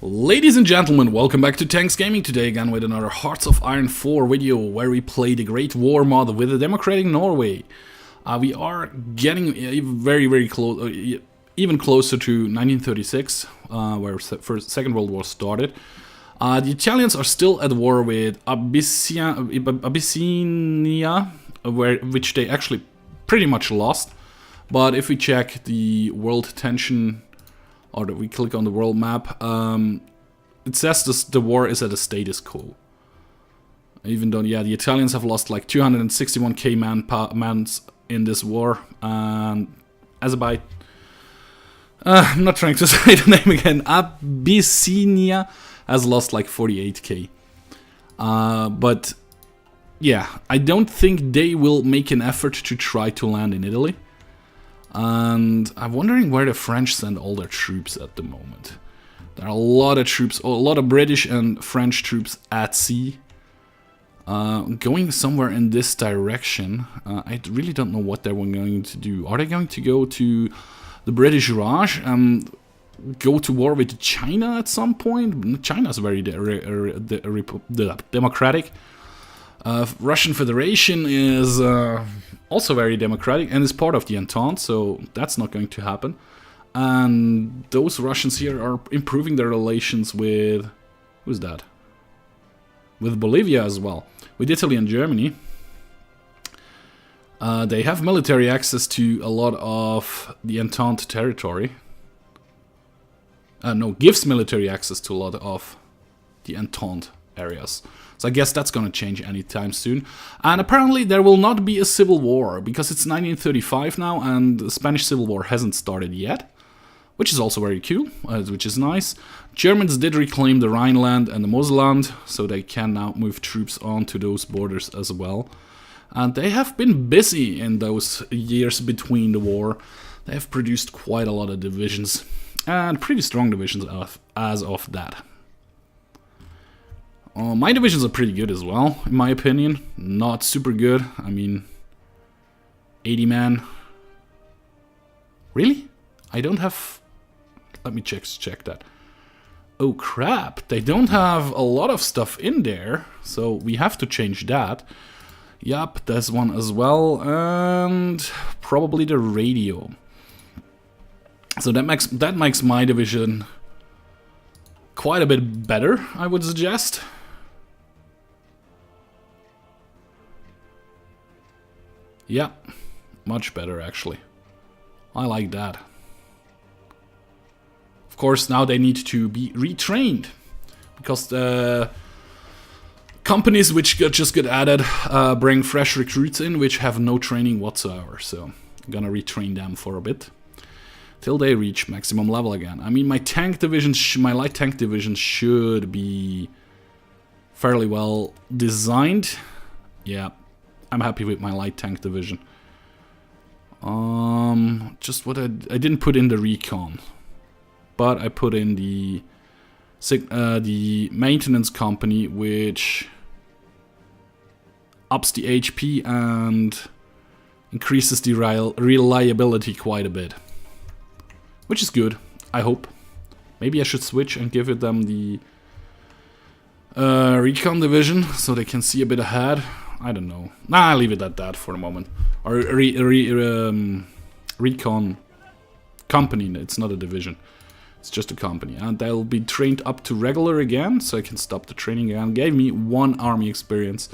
Ladies and gentlemen, welcome back to Tanks Gaming. Today again with another Hearts of Iron 4 video where we play the Great War mod with the democratic Norway. We are getting very close, even closer to 1936, where Second World War started. The Italians are still at war with Abyssinia, which they actually pretty much lost. But if we check the world tension, or that we click on the world map, it says the war is at a status quo. Even though, yeah, the Italians have lost like 261k mans in this war, and Azerbaijan, I'm not trying to say the name again, Abyssinia has lost like 48k. But yeah, I don't think they will make an effort to try to land in Italy. And I'm wondering where the French send all their troops at the moment. There are a lot of troops, a lot of British and French troops at sea. Going somewhere in this direction. I really don't know what they're going to do. Are they going to go to the British Raj and go to war with China at some point? China's very democratic. Russian Federation is also very democratic and is part of the Entente, so that's not going to happen. And those Russians here are improving their relations with... who's that? With Bolivia as well. With Italy and Germany. They have military access to a lot of the Entente territory. No, gives military access to a lot of the Entente areas. So I guess that's gonna change anytime soon. And apparently there will not be a civil war, because it's 1935 now and the Spanish Civil War hasn't started yet. Which is also very cool, which is nice. Germans did reclaim the Rhineland and the Moselland, so they can now move troops onto those borders as well. And they have been busy in those years between the war. They have produced quite a lot of divisions, and pretty strong divisions as of that. My divisions are pretty good as well, in my opinion. Not super good. I mean, 80 man. Really? I don't have... Let me check that. Oh crap, they don't have a lot of stuff in there, so we have to change that. Yup, there's one as well, and probably the radio. So that makes my division quite a bit better, I would suggest. Yeah, much better actually. I like that. Of course, now they need to be retrained, because the companies which just get added bring fresh recruits in which have no training whatsoever. So I'm gonna retrain them for a bit till they reach maximum level again. I mean, my tank division, my light tank division should be fairly well designed. Yeah. I'm happy with my light tank division. Just what I didn't put in the recon, but I put in the maintenance company, which ups the HP and increases the reliability quite a bit, which is good. I hope. Maybe I should switch and give them the recon division so they can see a bit ahead. I don't know. Nah, I'll leave it at that for the moment. Or recon company. It's not a division. It's just a company. And they'll be trained up to regular again, so I can stop the training again. Gave me 1 army experience,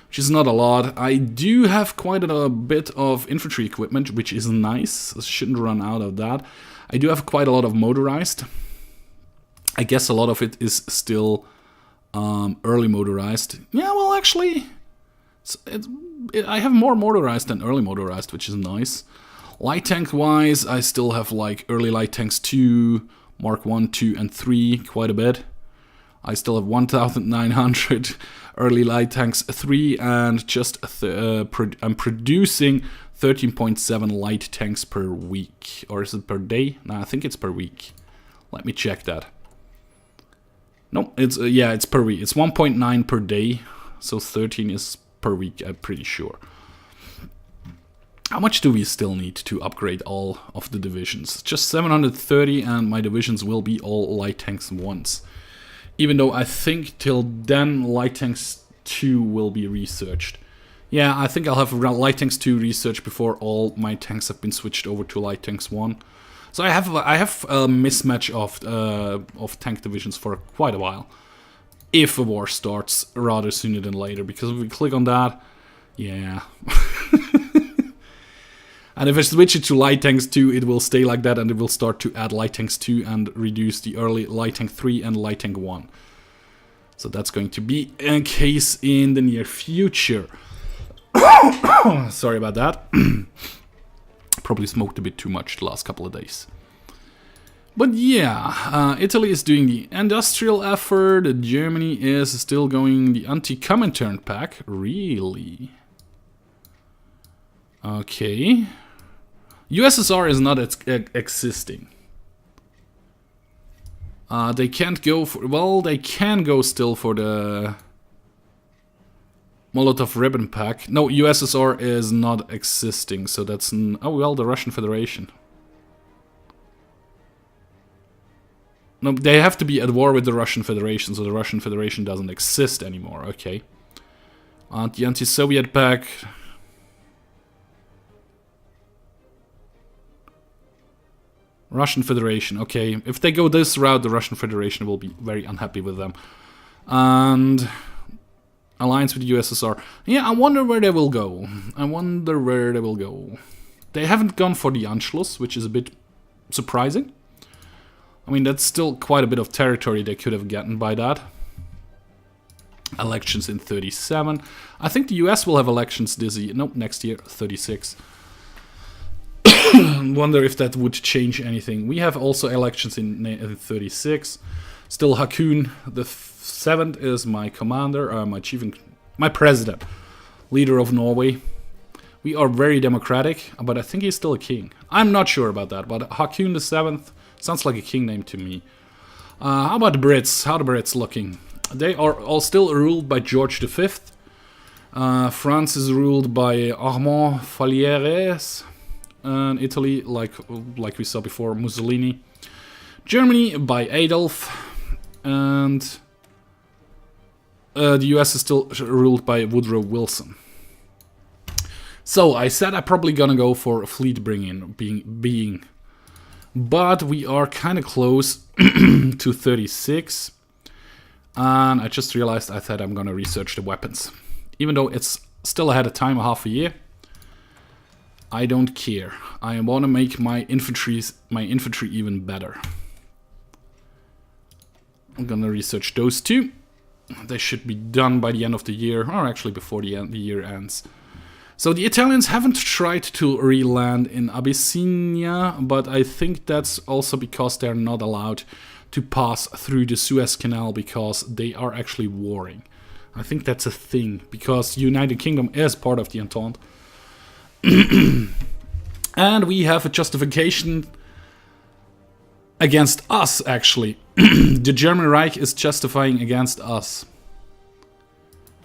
which is not a lot. I do have quite a bit of infantry equipment, which is nice. I shouldn't run out of that. I do have quite a lot of motorized. I guess a lot of it is still early motorized. Yeah, well, actually... I have more motorized than early motorized, which is nice. Light tank wise, I still have like early light tanks 2, Mark 1, 2 and 3, quite a bit. I still have 1900 early light tanks 3, and just I'm producing 13.7 light tanks per week. Or is it per day? No, I think it's per week. Let me check that. No, it's yeah, it's per week. It's 1.9 per day, so 13 is per week, I'm pretty sure. How much do we still need to upgrade all of the divisions? Just 730 and my divisions will be all light tanks once. Even though I think till then light tanks 2 will be researched. Yeah, I think I'll have light tanks 2 researched before all my tanks have been switched over to light tanks 1. So I have a mismatch of tank divisions for quite a while. If a war starts rather sooner than later, because if we click on that, yeah. And if I switch it to light tanks 2, it will stay like that and it will start to add light tanks 2 and reduce the early light tank 3 and light tank 1. So that's going to be a case in the near future. Sorry about that. Probably smoked a bit too much the last couple of days. But yeah, Italy is doing the industrial effort. Germany is still going the anti-Comintern pack. Really? Okay. USSR is not existing. They can't go for... Well, they can go still for the Molotov-Ribbentrop pack. No, USSR is not existing, so that's... Oh, well, the Russian Federation. No, they have to be at war with the Russian Federation, so the Russian Federation doesn't exist anymore. Okay. The anti-Soviet pack... Russian Federation, okay. If they go this route, the Russian Federation will be very unhappy with them. And alliance with the USSR. Yeah, I wonder where they will go. I wonder where they will go. They haven't gone for the Anschluss, which is a bit surprising. I mean, that's still quite a bit of territory they could have gotten by that. Elections in 37. I think the US will have elections this year. Nope, next year, 36. Wonder if that would change anything. We have also elections in 36. Still Haakon the 7th is my commander, my president, leader of Norway. We are very democratic, but I think he's still a king. I'm not sure about that, but Haakon the 7th sounds like a king name to me. How about the Brits? How are the Brits looking? They are all still ruled by George V. France is ruled by Armand Falieres. And Italy, like we saw before, Mussolini. Germany by Adolf. And the US is still ruled by Woodrow Wilson. So I said I'm probably gonna go for a fleet being. But we are kind of close to 36. And I just realized I said I'm gonna research the weapons. Even though it's still ahead of time, half a year. I don't care. I want to make my infantry even better. I'm gonna research those two. They should be done by the end of the year, or actually before the year ends. So the Italians haven't tried to re-land in Abyssinia, but I think that's also because they're not allowed to pass through the Suez Canal because they are actually warring. I think that's a thing, because the United Kingdom is part of the Entente. And we have a justification against us, actually. The German Reich is justifying against us.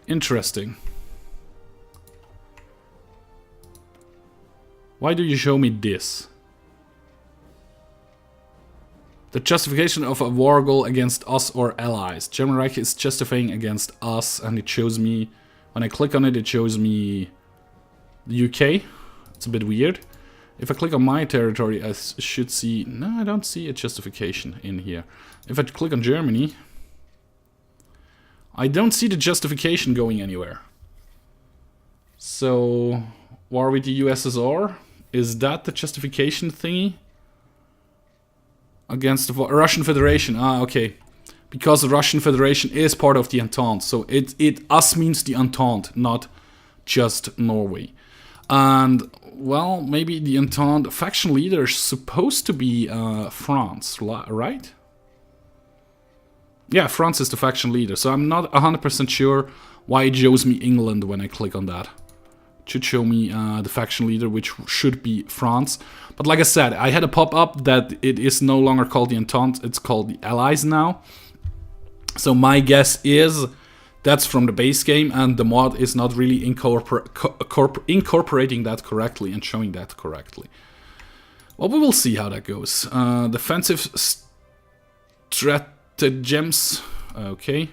Interesting. Why do you show me this? The justification of a war goal against us or allies. German Reich is justifying against us, and it shows me, when I click on it, it shows me the UK. It's a bit weird. If I click on my territory, I should see... No, I don't see a justification in here. If I click on Germany, I don't see the justification going anywhere. So, war with the USSR? Is that the justification thingy? Against the Russian Federation. Ah, okay. Because the Russian Federation is part of the Entente. So us means the Entente, not just Norway. And, well, maybe the Entente faction leader is supposed to be France, right? Yeah, France is the faction leader. So I'm not 100% sure why it shows me England when I click on that. It should show me the faction leader, which should be France. But like I said, I had a pop-up that it is no longer called the Entente, it's called the Allies now. So my guess is That's from the base game, and the mod is not really incorporating that correctly and showing that correctly. Well, we will see how that goes. Defensive stratagems. Okay.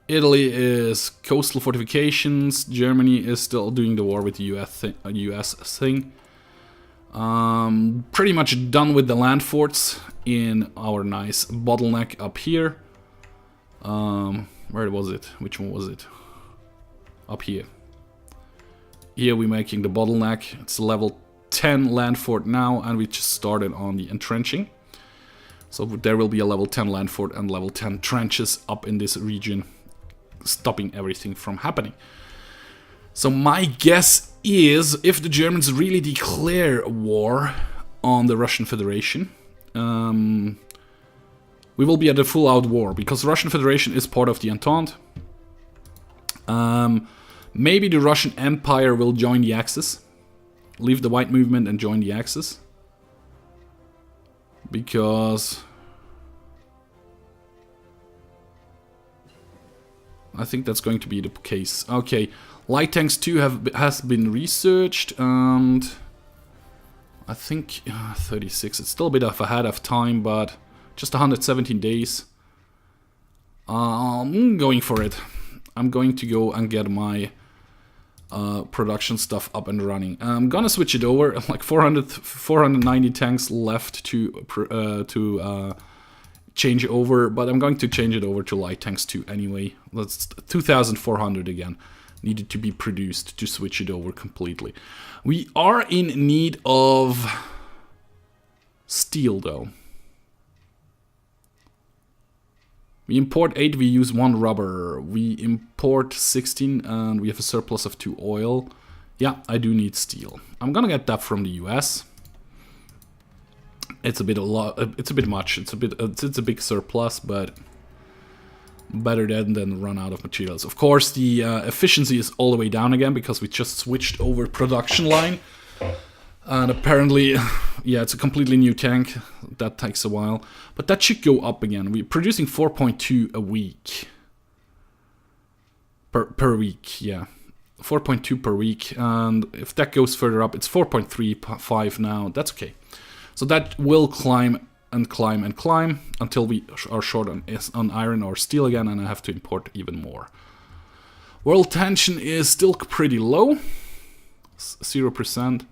Italy is coastal fortifications. Germany is still doing the war with the US thing. Pretty much done with the land forts in our nice bottleneck up here. Where was it? Which one was it? Up here. Here we're making the bottleneck. It's level 10 land fort now, and we just started on the entrenching. So there will be a level 10 land fort and level 10 trenches up in this region, stopping everything from happening. So my guess is, if the Germans really declare war on the Russian Federation, we will be at a full-out war, because the Russian Federation is part of the Entente. Maybe the Russian Empire will join the Axis, leave the White Movement and join the Axis. Because I think that's going to be the case. Okay, light tanks 2 has been researched, and I think 36. It's still a bit ahead of time, but just 117 days. I'm going for it. I'm going to go and get my production stuff up and running. I'm gonna switch it over. Like 490 tanks left to change over, but I'm going to change it over to light tanks 2 anyway. That's 2,400 again. Needed to be produced to switch it over completely. We are in need of steel though. We import 8, we use 1 rubber. We import 16 and we have a surplus of 2 oil. Yeah, I do need steel. I'm gonna get that from the US. It's a bit much. It's a big surplus, but better than run out of materials. Of course, the efficiency is all the way down again because we just switched over production line. And apparently, yeah, it's a completely new tank. That takes a while. But that should go up again. We're producing 4.2 a week. Per week, yeah. 4.2 per week. And if that goes further up, it's 4.35 now. That's okay. So that will climb and climb and climb until we are short on iron or steel again, and I have to import even more. World tension is still pretty low. 0%.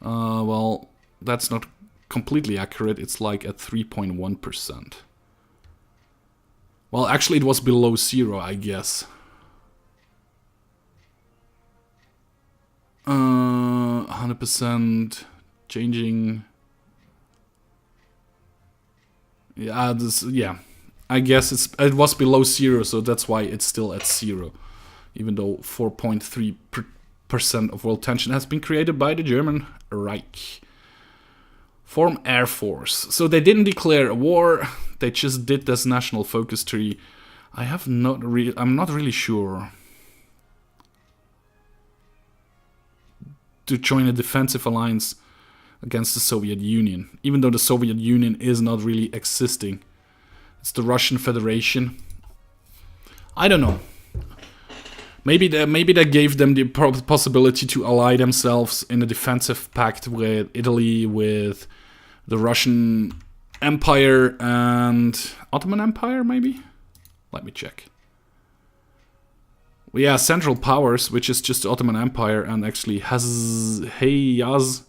Well, that's not completely accurate. It's like at 3.1%. Well, actually it was below 0, I guess. 100% changing. Yeah, I guess it was below 0, so that's why it's still at 0, even though 4.3% of world tension has been created by the German Reich. Form Air Force. So they didn't declare a war, they just did this national focus tree. I'm not really sure. To join a defensive alliance against the Soviet Union, even though the Soviet Union is not really existing. It's the Russian Federation. I don't know. Maybe that gave them the possibility to ally themselves in a defensive pact with Italy, with the Russian Empire and Ottoman Empire, maybe? Let me check. Well, yeah, Central Powers, which is just the Ottoman Empire, and actually Hayaz.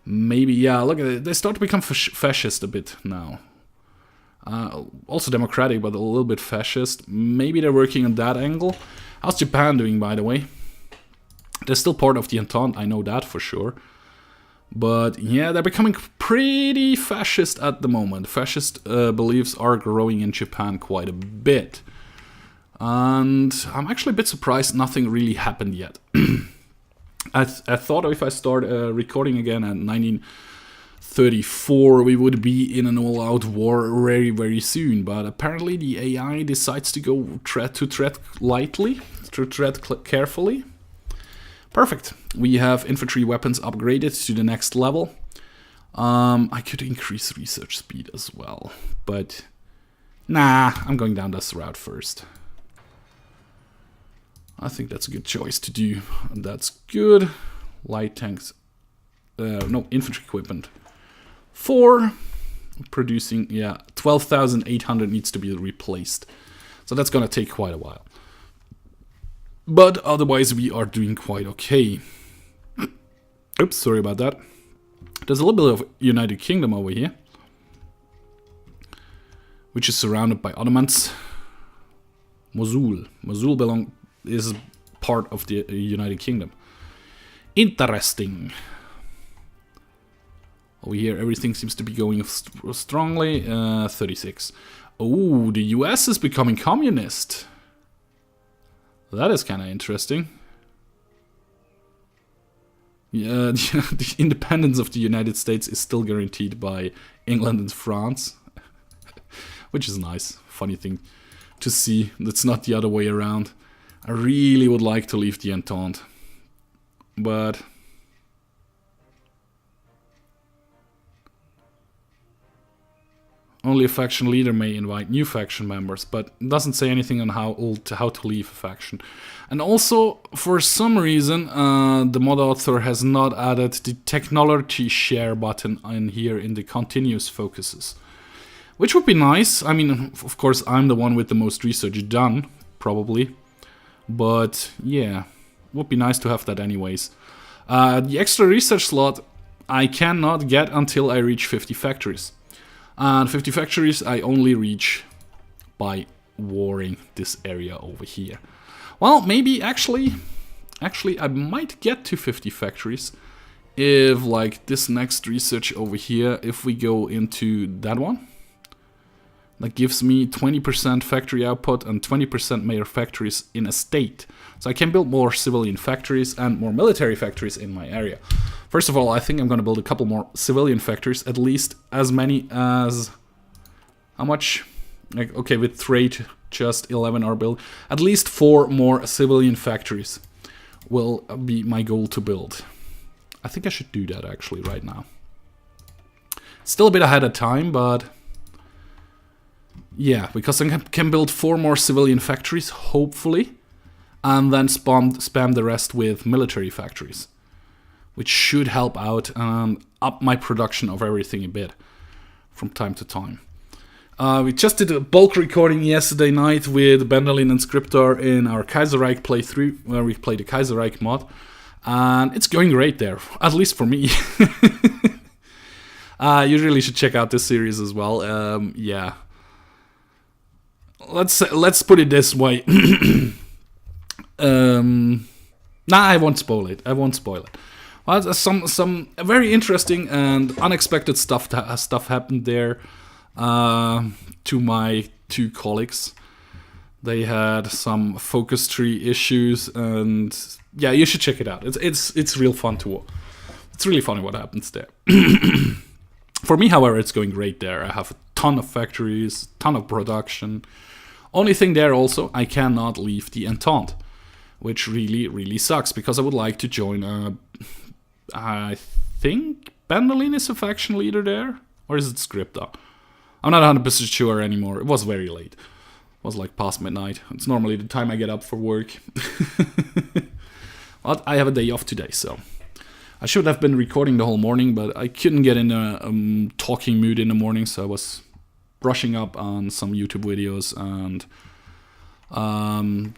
Maybe, yeah, look at it. They start to become fascist a bit now. Also democratic, but a little bit fascist. Maybe they're working on that angle. How's Japan doing, by the way? They're still part of the Entente, I know that for sure. But yeah, they're becoming pretty fascist at the moment. Fascist beliefs are growing in Japan quite a bit. And I'm actually a bit surprised nothing really happened yet. I thought if I start recording again at 1934, we would be in an all-out war very, very soon. But apparently the AI decides to go tread lightly, to tread carefully. Perfect. We have infantry weapons upgraded to the next level. I could increase research speed as well, but nah, I'm going down this route first. I think that's a good choice to do. And that's good. Light tanks. No, infantry equipment. 4. Producing, yeah, 12,800 needs to be replaced. So that's gonna take quite a while. But otherwise we are doing quite okay. Oops, sorry about that. There's a little bit of United Kingdom over here, which is surrounded by Ottomans. Mosul. Mosul is part of the United Kingdom. Interesting. Over here, everything seems to be going strongly. 36. Oh, the US is becoming communist. That is kind of interesting. Yeah, the independence of the United States is still guaranteed by England and France. Which is nice. Funny thing to see. That's not the other way around. I really would like to leave the Entente. But only a faction leader may invite new faction members, but it doesn't say anything on how to leave a faction. And also, for some reason, the mod author has not added the technology share button in here in the continuous focuses. Which would be nice. I mean, of course, I'm the one with the most research done, probably. But, yeah, would be nice to have that anyways. The extra research slot I cannot get until I reach 50 factories. And 50 factories I only reach by warring this area over here. Well, maybe actually I might get to 50 factories if, like, this next research over here, if we go into that one. That gives me 20% factory output and 20% major factories in a state. So I can build more civilian factories and more military factories in my area. First of all, I think I'm going to build a couple more civilian factories, at least as many as... How much? Like, okay, with trade, just 11 are built. At least 4 more civilian factories will be my goal to build. I think I should do that actually right now. Still a bit ahead of time, but... Yeah, because I can build 4 more civilian factories, hopefully, and then spam the rest with military factories, which should help out and up my production of everything a bit from time to time. We just did a bulk recording yesterday night with Bendelin and Scriptar in our Kaiserreich playthrough, where we played the Kaiserreich mod, and it's going great there, at least for me. You really should check out this series as well. Yeah. Let's put it this way. Nah, I won't spoil it. Well, some very interesting and unexpected stuff happened there to my 2 colleagues. They had some focus tree issues, and yeah, you should check it out. It's real fun to watch. It's really funny what happens there. For me, however, it's going great there. I have a ton of factories, ton of production. Only thing there also, I cannot leave the Entente, which really sucks, because I would like to join, I think Bendelin is a faction leader there, or is it Scripta? I'm not 100% sure anymore, it was very late. It was like past midnight, it's normally the time I get up for work. But I have a day off today, so... I should have been recording the whole morning, but I couldn't get in a talking mood in the morning, so I was... brushing up on some YouTube videos and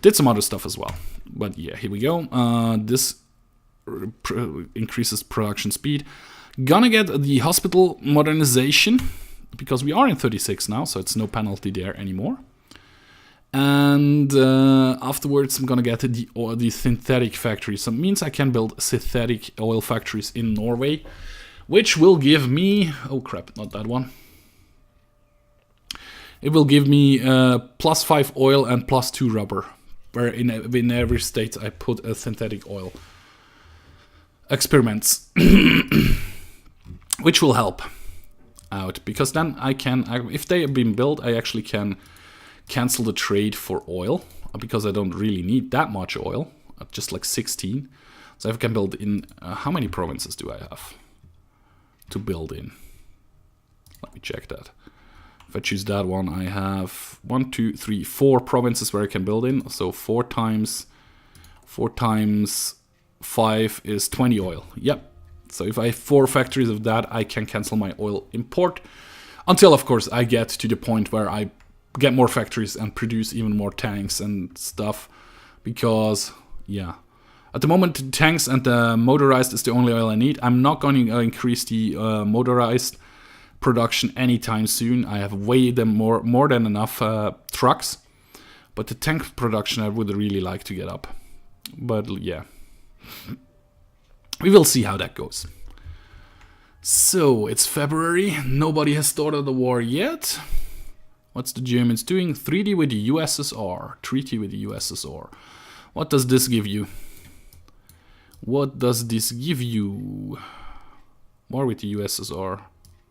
did some other stuff as well. But yeah, here we go. This increases production speed. Gonna get the hospital modernization, because we are in 36 now, so it's no penalty there anymore. And afterwards I'm gonna get the synthetic factory. So it means I can build synthetic oil factories in Norway, which will give me... Oh crap, not that one. It will give me +5 oil and +2 rubber, where in every state I put a synthetic oil experiments, which will help out, because then I can, if they have been built, I actually can cancel the trade for oil, because I don't really need that much oil, just like 16. So I can build in, how many provinces do I have to build in? Let me check that. If I choose that one, I have 1, 2, 3, 4 provinces where I can build in. So 4 times 4 times 5 is 20 oil. Yep. So if I have 4 factories of that, I can cancel my oil import. Until, of course, I get to the point where I get more factories and produce even more tanks and stuff. Because, yeah. At the moment, the tanks and the motorized is the only oil I need. I'm not going to increase the motorized production anytime soon. I have way more than enough trucks. But the tank production I would really like to get up. But, yeah. We will see how that goes. So, it's February. Nobody has started the war yet. What's the Germans doing? Treaty with the USSR. Treaty with the USSR. What does this give you? What does this give you? War with the USSR.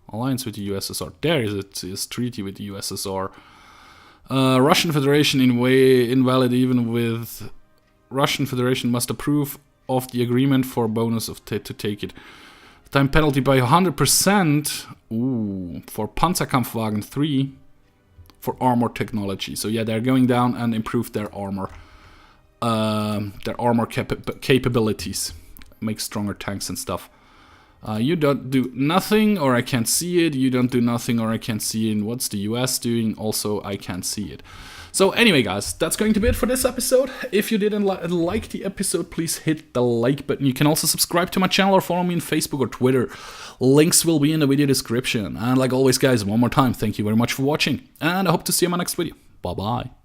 Alliance with the USSR. There it is. Treaty with the USSR. Russian Federation invalid even with... Russian Federation must approve of the agreement for bonus of to take it. Time penalty by 100%. Ooh, for Panzerkampfwagen 3. For armor technology. So yeah, they're going down and improve their armor. Capabilities. Make stronger tanks and stuff. You don't do nothing or I can't see it. You don't do nothing or I can't see it. And what's the US doing? Also, I can't see it. So anyway, guys, that's going to be it for this episode. If you didn't like the episode, please hit the like button. You can also subscribe to my channel or follow me on Facebook or Twitter. Links will be in the video description. And like always, guys, one more time, thank you very much for watching. And I hope to see you in my next video. Bye-bye.